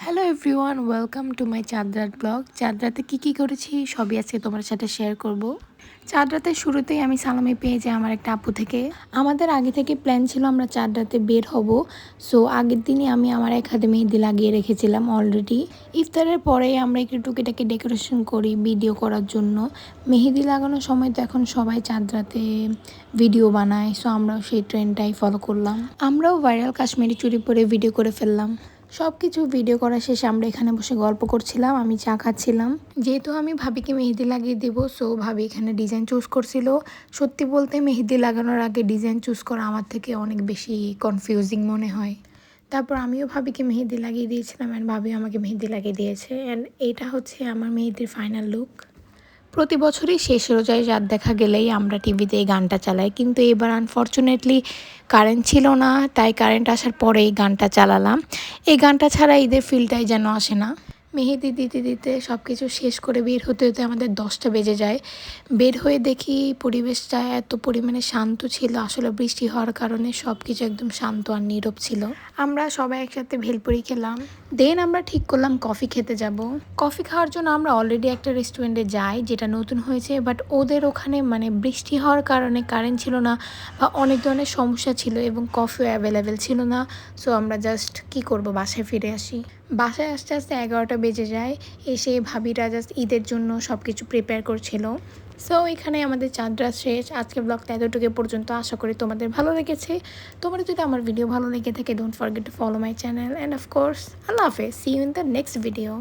Hello everyone, welcome to my চাঁদ রাত blog. চাঁদ রাতে কী করেছি সবই আজকে তোমার সাথে শেয়ার করব। চাঁদ রাতের শুরুতেই আমি সালামি পেয়ে যাই আমার একটা আপু থেকে। আমাদের আগে থেকে প্ল্যান ছিল আমরা চাঁদ রাতে বের হব। সো আগের দিনই আমি আমার এক হাতে মেহেদি লাগিয়ে রেখেছিলাম অলরেডি। ইফতারের পরেই আমরা একটু টুকিটাকি ডেকোরেশন করি ভিডিও করার জন্য। মেহেদি লাগানোর সময় তো এখন সবাই চাঁদ রাতে ভিডিও বানায়, সো আমরাও সেই ট্রেন্ডটাই ফলো করলাম। আমরাও ভাইরাল কাশ্মীরি চুড়ি পরে ভিডিও করে ফেললাম। সব কিছু ভিডিও করা শেষে আমরা এখানে বসে গল্প করছিলাম, আমি চা খাচ্ছিলাম। যেহেতু আমি ভাবিকে মেহেদি লাগিয়ে দেব, সো ভাবি এখানে ডিজাইন চুজ করছিল। সত্যি বলতে মেহেদি লাগানোর আগে ডিজাইন চুজ করা আমার থেকে অনেক বেশি কনফিউজিং মনে হয়। তারপর আমিও ভাবিকে মেহেদি লাগিয়ে দিয়েছিলাম অ্যান্ড ভাবি আমাকে মেহেদি লাগিয়ে দিয়েছে। অ্যান্ড এটা হচ্ছে আমার মেহেদির ফাইনাল লুক। প্রতি বছরই শেষ রোজায় রাত দেখা গেলেই আমরা টিভিতে এই গানটা চালাই, কিন্তু এবার আনফর্চুনেটলি কারেন্ট ছিল না, তাই কারেন্ট আসার পরে এই গানটা চালালাম। এই গানটা ছাড়া ঈদের ফিলটাই যেন আসে না। মেহেদি দিতে দিতে সব কিছু শেষ করে বের হতে হতে আমাদের 10টা বেজে যায়। বের হয়ে দেখি পরিবেশটা এত পরিমাণে শান্ত ছিল, আসলে বৃষ্টি হওয়ার কারণে সব কিছু একদম শান্ত আর নীরব ছিল। আমরা সবাই একসাথে ভেলপুরি খেলাম। দেন আমরা ঠিক করলাম কফি খেতে যাব। কফি খাওয়ার জন্য আমরা অলরেডি একটা রেস্টুরেন্টে যাই যেটা নতুন হয়েছে, বাট ওদের ওখানে বৃষ্টি হওয়ার কারণে কারেন্ট ছিল না বা অনেক ধরনের সমস্যা ছিল এবং কফিও অ্যাভেলেবেল ছিল না। সো আমরা জাস্ট কি করব, বাসায় ফিরে আসি। বাসায় আসতে আসতে 11টা বেজে যায়। এসে ভাবিরা জাস্ট ঈদের জন্য সব কিছু প্রিপেয়ার করছিল। সো এখানে আমাদের চাঁদ রাত শেষ। আজকে ব্লগটা এতটুকু পর্যন্ত, আশা করি তোমাদের ভালো লেগেছে। তোমার যদি আমার ভিডিও ভালো লেগে থাকে, don't forget to follow my channel and of course আল্লাহ হাফেজ, see you in the next video.